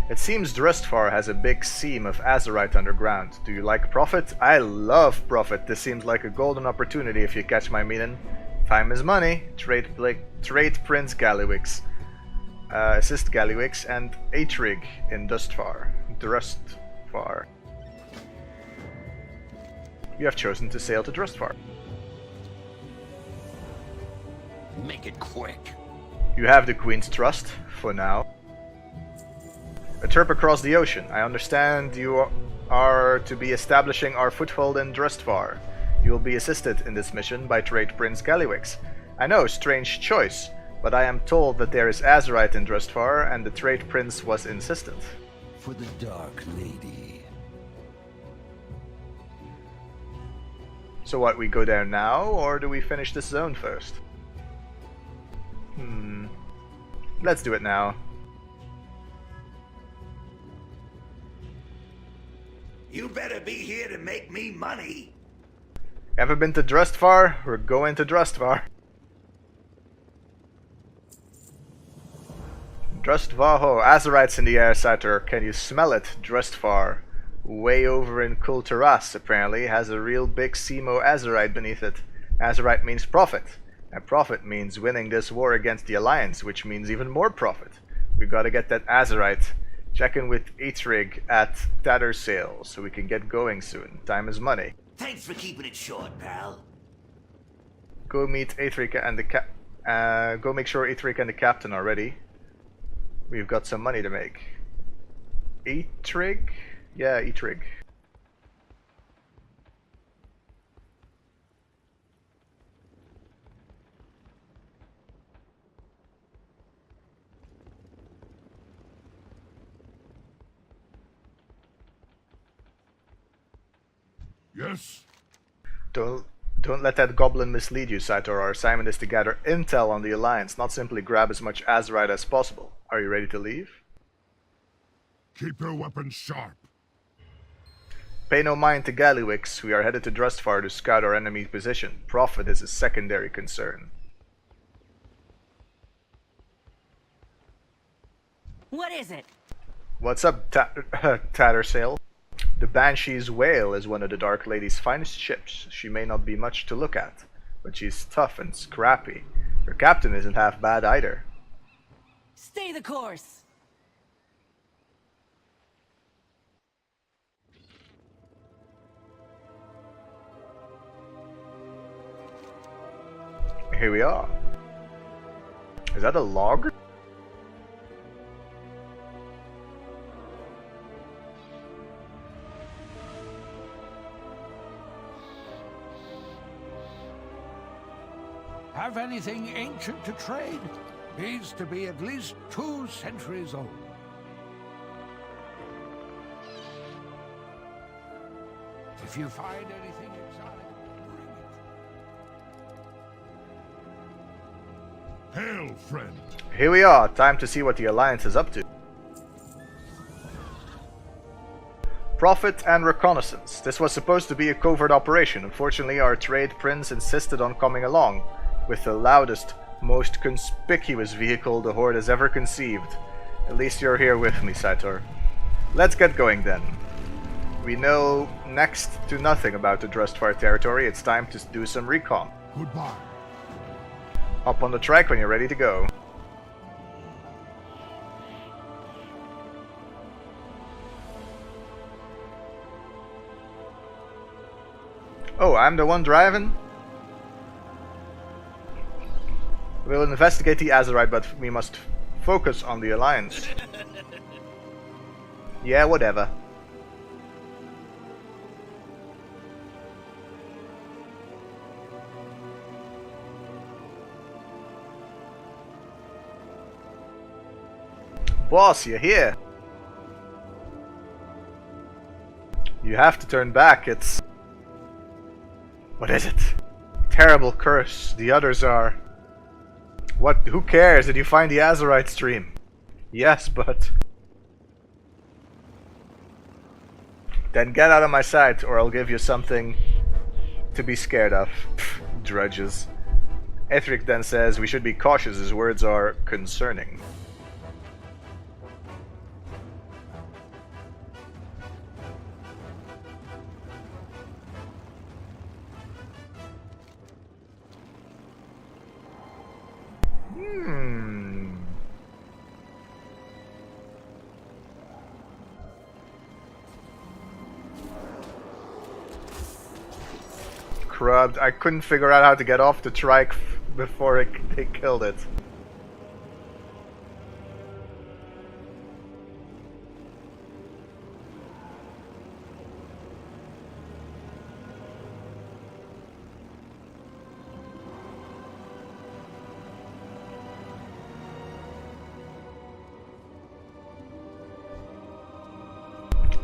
It seems Drustvar has a big seam of Azaroth underground. Do you like profit? I love profit. This seems like a golden opportunity if you catch my meaning. Time is money. Trade Prince Gallywix. Assist Gallywix and Atrig in Drustvar. You have chosen to sail to Drustvar. Make it quick. You have the Queen's trust, for now. A trip across the ocean. I understand you are to be establishing our foothold in Drustvar. You will be assisted in this mission by Trade Prince Gallywix. I know, strange choice, but I am told that there is Azaroth in Drustvar, and the Trade Prince was insistent. For the Dark Lady. So what, we go there now, or do we finish this zone first? Let's do it now. You better be here to make me money. Ever been to Drustvar? We're going to Drustvar. Drustvar, Azaroth's in the air, Sator. Can you smell it? Drustvar, way over in Kul Tiras, apparently, has a real big Simo Azaroth beneath it. Azaroth means profit, and profit means winning this war against the Alliance, which means even more profit. We gotta get that Azaroth. Check in with Atrig at Tattersail so we can get going soon. Time is money. Thanks for keeping it short, pal. Go meet Atrig and go make sure Atrig and the captain are ready. We've got some money to make. Atrig? Yeah, Atrig. Yes? Don't let that goblin mislead you, Sator. Our assignment is to gather intel on the Alliance, not simply grab as much Azaroth as possible. Are you ready to leave? Keep your weapons sharp. Pay no mind to Gallywix. We are headed to Drustvar to scout our enemy's position. Profit is a secondary concern. What is it? What's up, Tattersail? The Banshee's whale is one of the Dark Lady's finest ships. She may not be much to look at, but she's tough and scrappy. Her captain isn't half bad either. Stay the course. Here we are. Is that a log? Have anything ancient to trade? Needs to be at least 2 centuries old. If you find anything exotic, bring it. Hail, friend. Here we are. Time to see what the Alliance is up to. Profit and reconnaissance. This was supposed to be a covert operation. Unfortunately, our trade prince insisted on coming along with the loudest, most conspicuous vehicle the Horde has ever conceived. At least you're here with me, Sator. Let's get going then. We know next to nothing about the Drustvar territory. It's time to do some recon. Goodbye. Hop on the track when you're ready to go. Oh, I'm the one driving? We'll investigate the Azaroth, but we must focus on the Alliance. Yeah, whatever. Boss, you're here. You have to turn back, it's... What is it? Terrible curse. The others are... What? Who cares? Did you find the Azaroth stream? Yes, but... Then get out of my sight, or I'll give you something to be scared of. Pfft, drudges. Ethric then says we should be cautious. His words are concerning. scrubbed. I couldn't figure out how to get off the trike before they killed it.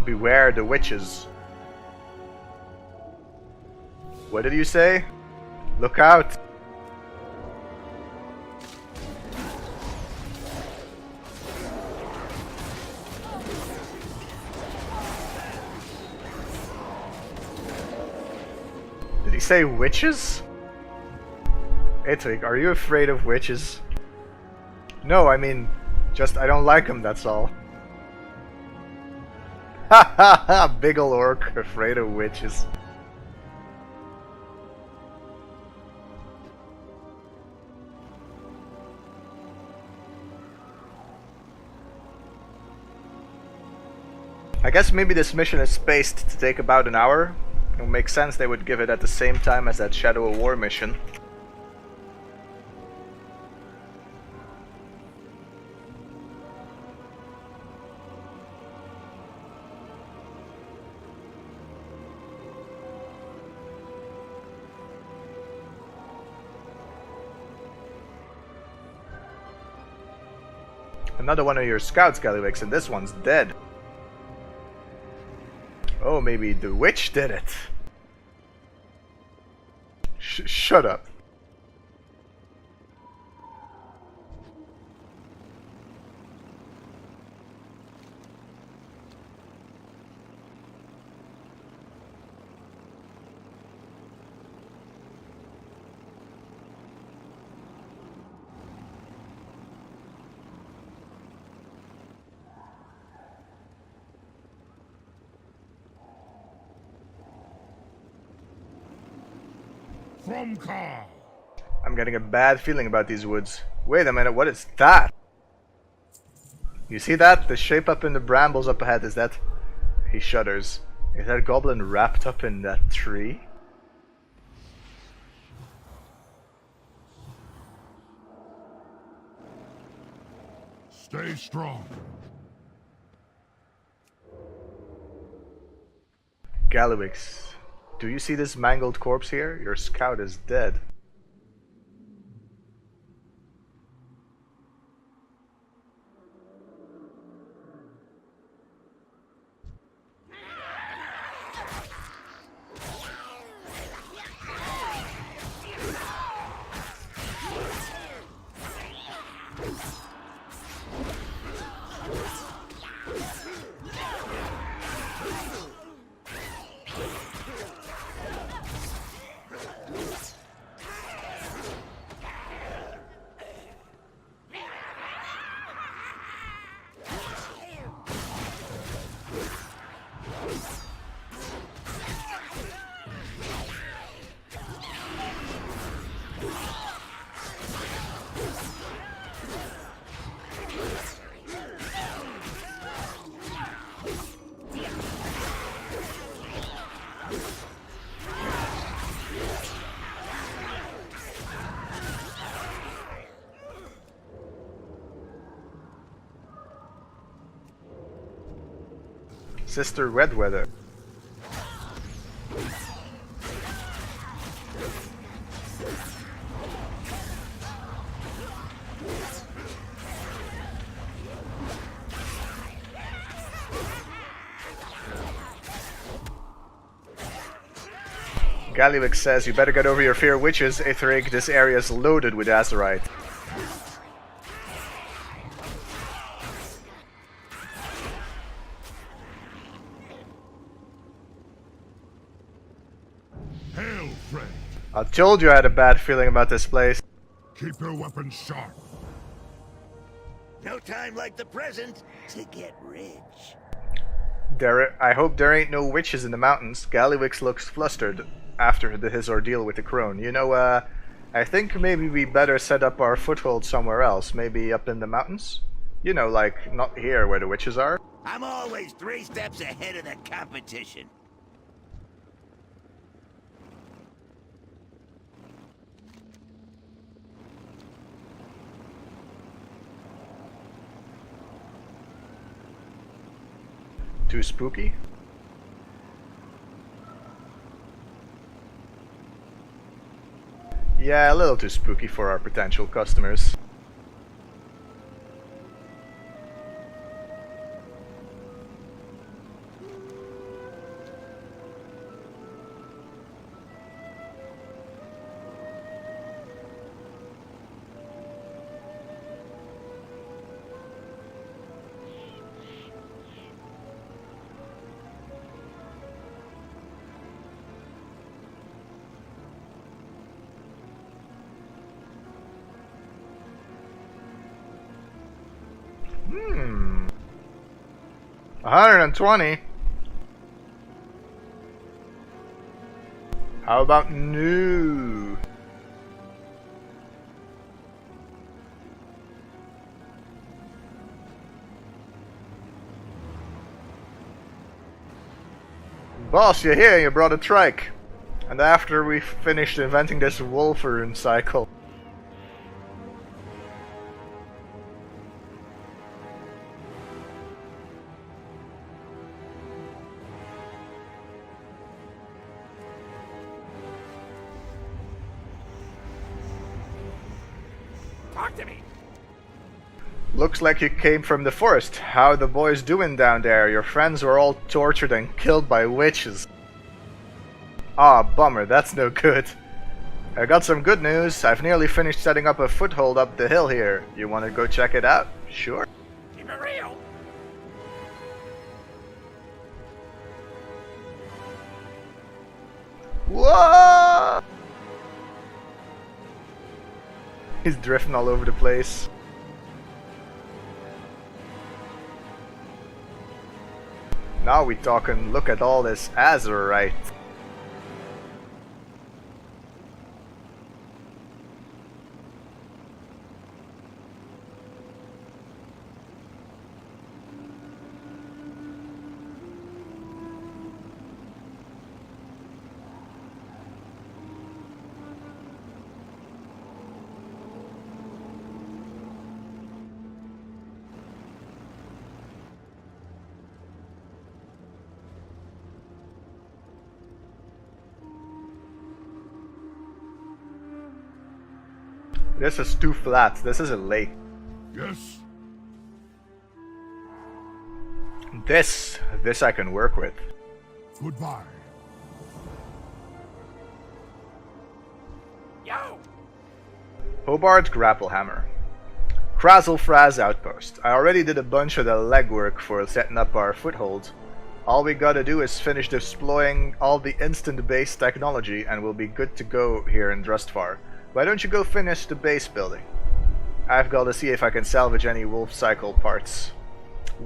Beware the witches. What did you say? Look out! Did he say witches? Itwig, are you afraid of witches? No, I mean, just I don't like them, that's all. Ha ha ha! Big ol' orc afraid of witches. I guess maybe this mission is spaced to take about an hour. It would make sense they would give it at the same time as that Shadow of War mission. Another one of your scouts, Gallywix, and this one's dead. Oh, maybe the witch did it. Shut up. From car. I'm getting a bad feeling about these woods. Wait a minute, what is that? You see that? The shape up in the brambles up ahead, is that... He shudders. Is that goblin wrapped up in that tree? Stay strong. Gallywix, do you see this mangled corpse here? Your scout is dead. Sister Redweather. Gallywix says, you better get over your fear of witches, Ithrig. This area is loaded with Azaroth. Hail, friend. I told you I had a bad feeling about this place. Keep your weapons sharp. No time like the present to get rich. I hope there ain't no witches in the mountains. Gallywix looks flustered after his ordeal with the crone. You know, I think maybe we better set up our foothold somewhere else. Maybe up in the mountains? You know, like, not here where the witches are. I'm always 3 steps ahead of the competition. Too spooky? Yeah, a little too spooky for our potential customers. Hmm. 120? How about new? Boss, you're here, you brought a trike. And after we finished inventing this Wolferin cycle. Talk to me. Looks like you came from the forest. How the boys doing down there? Your friends were all tortured and killed by witches. Ah, bummer, that's no good. I got some good news. I've nearly finished setting up a foothold up the hill here. You want to go check it out? Sure. Keep it real. Whoa! He's drifting all over the place. Now we talking, look at all this Azaroth. This is too flat. This is a lake. Yes. This I can work with. Goodbye. Yo. Hobart Grapple Hammer. Krazelfraz Outpost. I already did a bunch of the legwork for setting up our foothold. All we gotta do is finish deploying all the instant base technology and we'll be good to go here in Drustvar. Why don't you go finish the base building? I've gotta see if I can salvage any wolf cycle parts.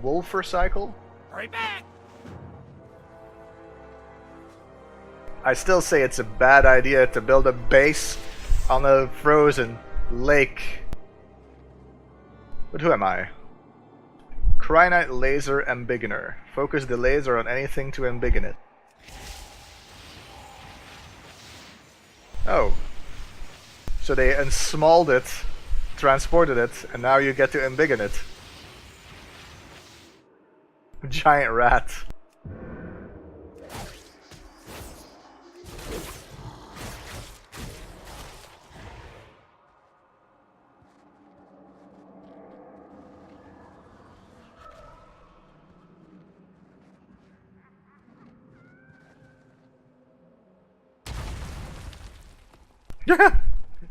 Wolfer cycle? Hurry back. I still say it's a bad idea to build a base on a frozen lake. But who am I? Krynite Laser Embiggener. Focus the laser on anything to embiggen it. Oh. So they unsmalled it, transported it, and now you get to embiggen it. Giant rat.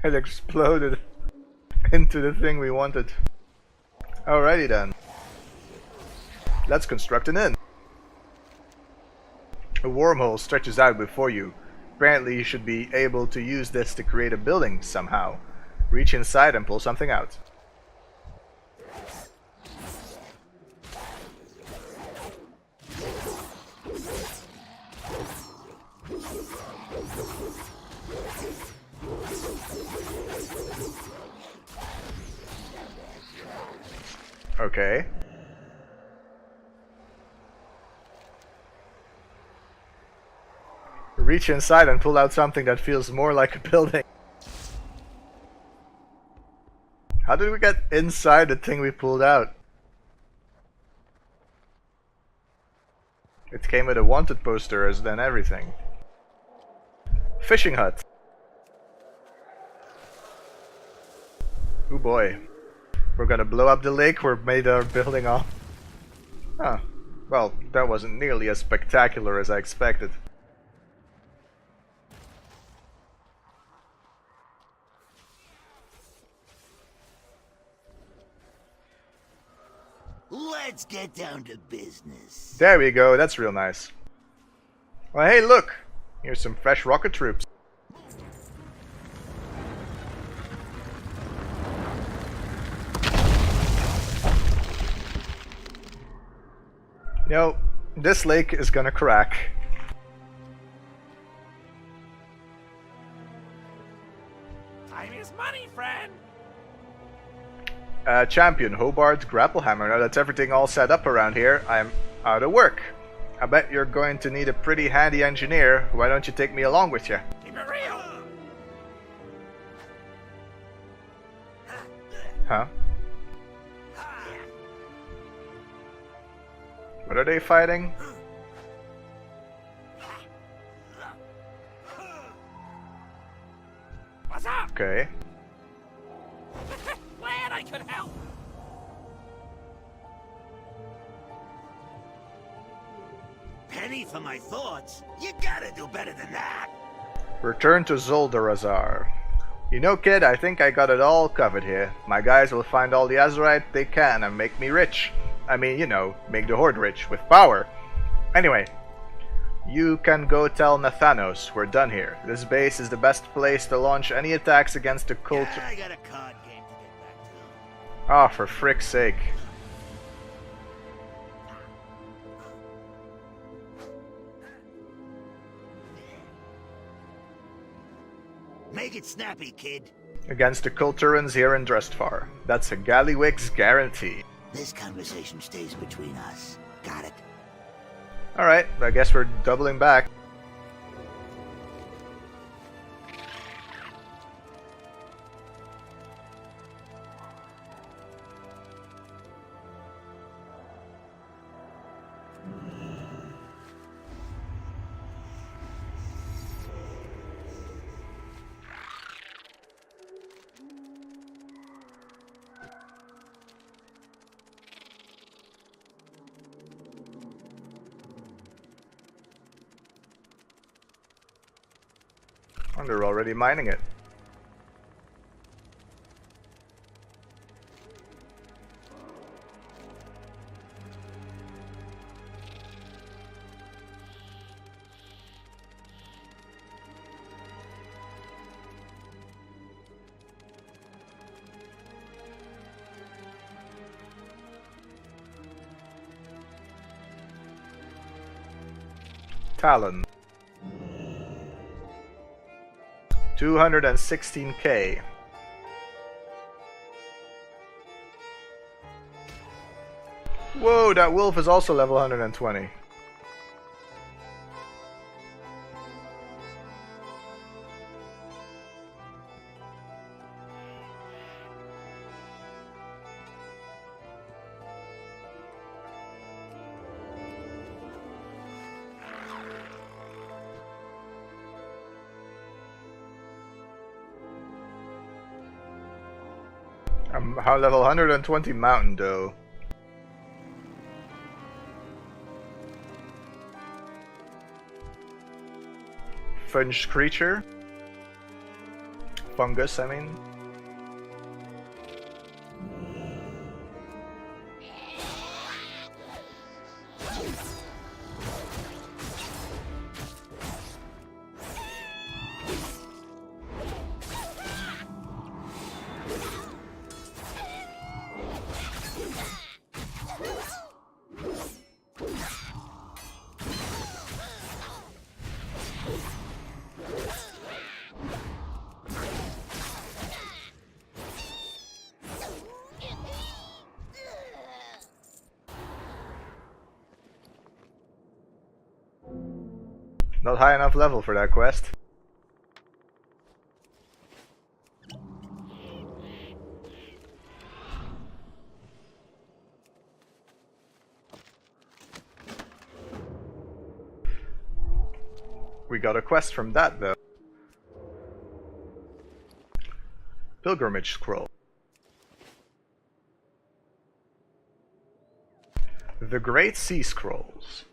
It exploded into the thing we wanted. Alrighty then. Let's construct an inn. A wormhole stretches out before you. Apparently you should be able to use this to create a building somehow. Reach inside and pull something out. Okay. Reach inside and pull out something that feels more like a building. How did we get inside the thing we pulled out? It came with a wanted poster as then everything. Fishing hut. Oh boy. We're gonna blow up the lake we're made our building on. Huh. Well, that wasn't nearly as spectacular as I expected. Let's get down to business. There we go, that's real nice. Well, hey, look! Here's some fresh rocket troops. You know, this lake is gonna crack. Time is money, friend. Champion, Hobart, grapple hammer. Now that's everything all set up around here. I'm out of work. I bet you're going to need a pretty handy engineer. Why don't you take me along with you? Keep it real. Huh? What are they fighting? What's up? Okay. Glad I could help. Penny for my thoughts. You gotta do better than that. Return to Zoldarazar. You know, kid, I think I got it all covered here. My guys will find all the Azerite they can and make me rich. I mean, you know, make the Horde rich with power. Anyway, you can go tell Nathanos we're done here. This base is the best place to launch any attacks against the cult. Yeah, I got a card game to get back to. Ah, for frick's sake. Make it snappy, kid. Against the Kul Tiras here in Drustvar. That's a Gallywix's guarantee. This conversation stays between us. Got it? Alright, I guess we're doubling back. And they're already mining it. Talon. 216k. Whoa, that wolf is also level 120. I'm level 120 mountain though. Fungus creature? Fungus, I mean. Not high enough level for that quest. We got a quest from that though. Pilgrimage scroll. The Great Sea Scrolls.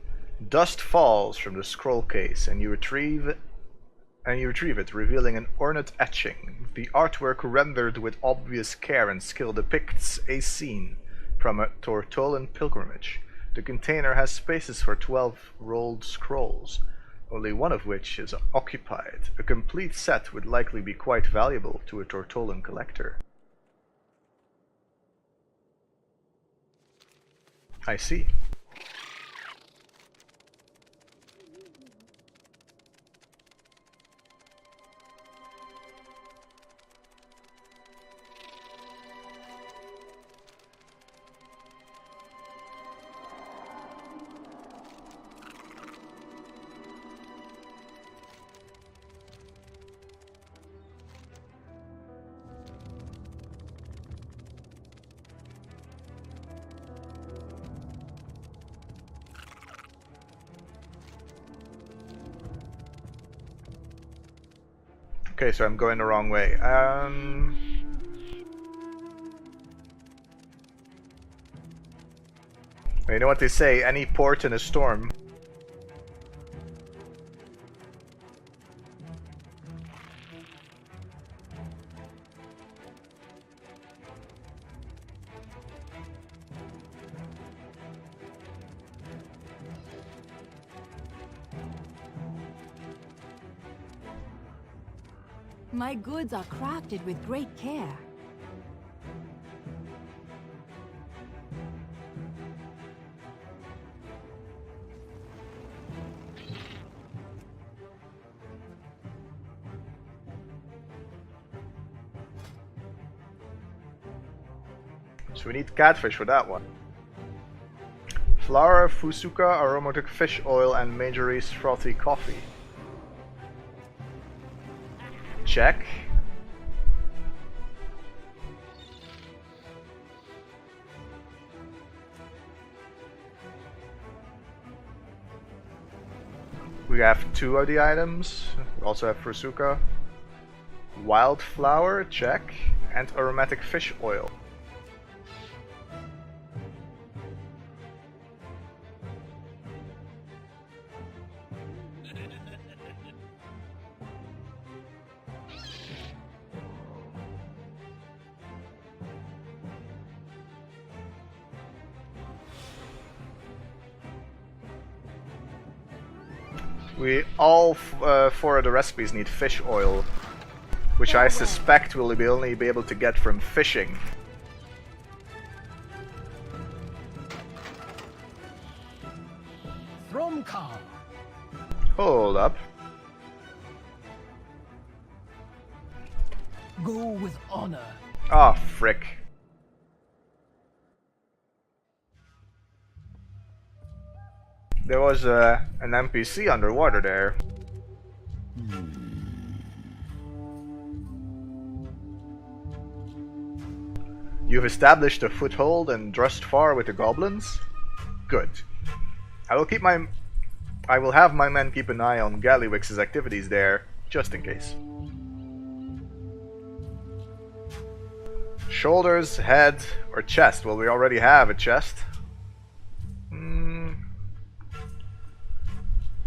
Dust falls from the scroll case and you retrieve it, revealing an ornate etching. The artwork, rendered with obvious care and skill, depicts a scene from a Tortolan pilgrimage. The container has spaces for 12 rolled scrolls, only one of which is occupied. A complete set would likely be quite valuable to a Tortolan collector. I see. Okay, so I'm going the wrong way. You know what they say, any port in a storm. My goods are crafted with great care. So we need catfish for that one. Flour, fusuka, aromatic fish oil, and Majori's frothy coffee. Check. We have 2 of the items. We also have fusuka. Wildflower, check. And aromatic fish oil. We all 4 of the recipes need fish oil, which I suspect we'll only be able to get from fishing. Thromcar. Hold up. Go with honor. Ah, frick. There was an NPC underwater there. You've established a foothold in Drustvar with the goblins? Good. I will have my men keep an eye on Gallywix's activities there, just in case. Shoulders, head, or chest? Well, we already have a chest.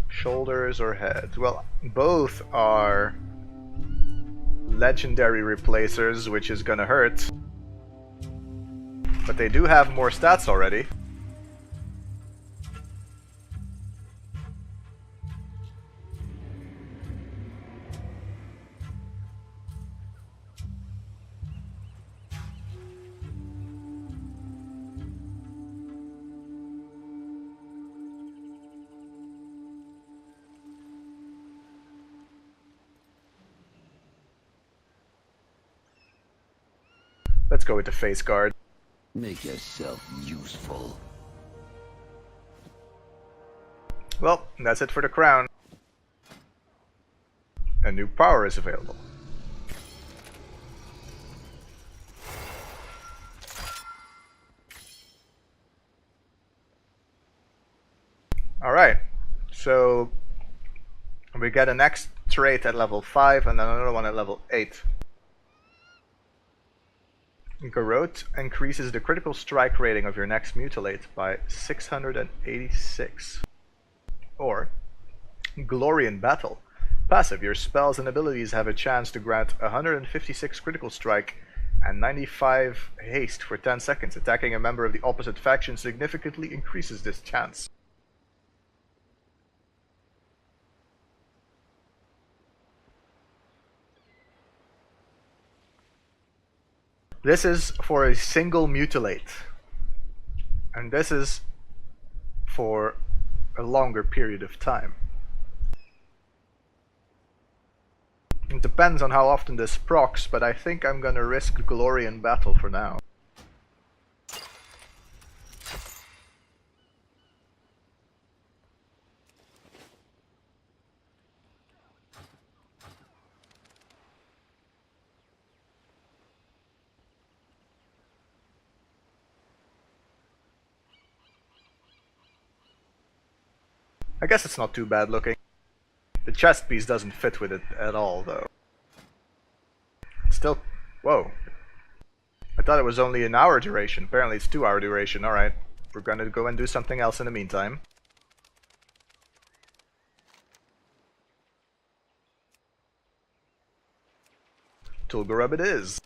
Shoulders or head? Well, both are legendary replacers, which is gonna hurt. But they do have more stats already. Let's go with the face guard. Make yourself useful. Well, that's it for the crown. A new power is available. Alright, so We get a next trait at level 5 and then another one at level 8. Garrote increases the critical strike rating of your next mutilate by 686. Or Glory in Battle. Passive, your spells and abilities have a chance to grant 156 critical strike and 95 haste for 10 seconds. Attacking a member of the opposite faction significantly increases this chance. This is for a single mutilate, and this is for a longer period of time. It depends on how often this procs, but I think I'm gonna risk Glory in Battle for now. I guess it's not too bad looking. The chest piece doesn't fit with it at all, though. Still, whoa. I thought it was only an hour duration. Apparently it's 2 hour duration. Alright, we're gonna go and do something else in the meantime. Tulgarub it is.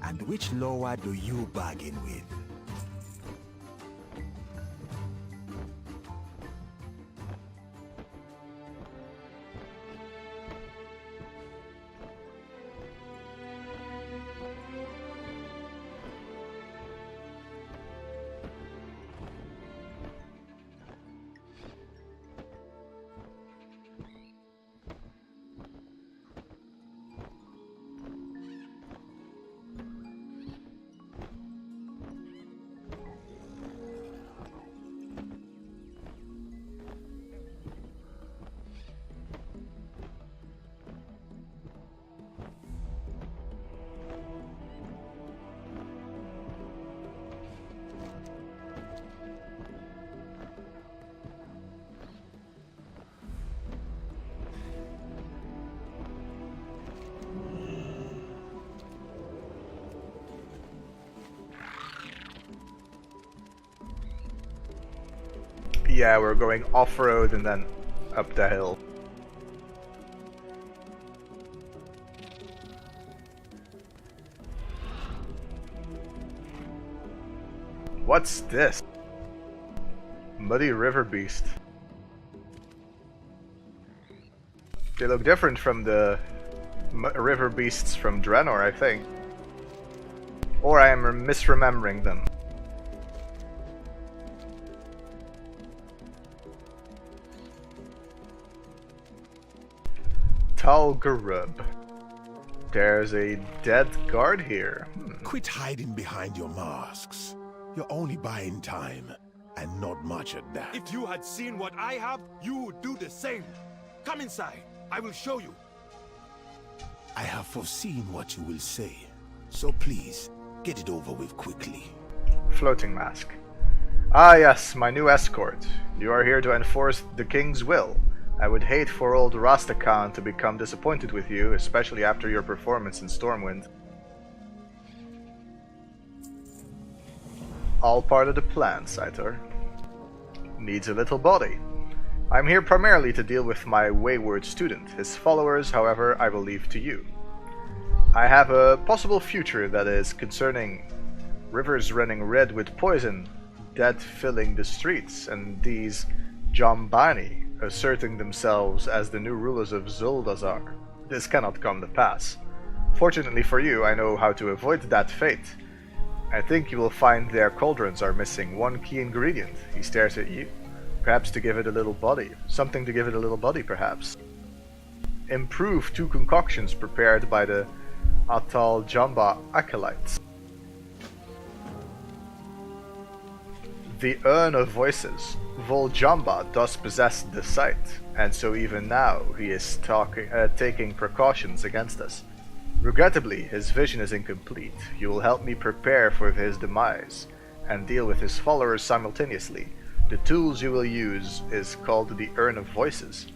And which lower do you bargain with? Yeah, we're going off-road and then up the hill. What's this? Muddy river beast. They look different from the river beasts from Draenor, I think. Or I am misremembering them. Tulgarub. There's a dead guard here. Quit hiding behind your masks. You're only buying time, and not much at that. If you had seen what I have, you would do the same. Come inside. I will show you. I have foreseen what you will say, so please, get it over with quickly. Floating mask. Ah yes, my new escort. You are here to enforce the king's will. I would hate for old Rastakhan to become disappointed with you, especially after your performance in Stormwind. All part of the plan, Saitor. Needs a little body. I'm here primarily to deal with my wayward student. His followers, however, I will leave to you. I have a possible future that is concerning rivers running red with poison, dead filling the streets, and these Jombani asserting themselves as the new rulers of Zuldazar. This cannot come to pass. Fortunately for you, I know how to avoid that fate. I think you will find their cauldrons are missing one key ingredient. He stares at you. Perhaps to give it a little body. Something to give it a little body, perhaps. improve 2 concoctions prepared by the Atal Jamba acolytes. The Urn of Voices. Voljamba does possess the sight, and so even now he is taking precautions against us. Regrettably, his vision is incomplete. You will help me prepare for his demise, and deal with his followers simultaneously. The tools you will use is called the Urn of Voices.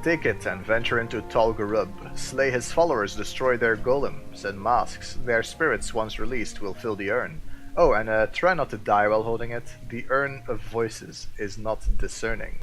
Take it and venture into Tol Garub. Slay his followers, destroy their golems and masks. Their spirits, once released, will fill the urn. Oh, and try not to die while holding it. The Urn of Voices is not discerning.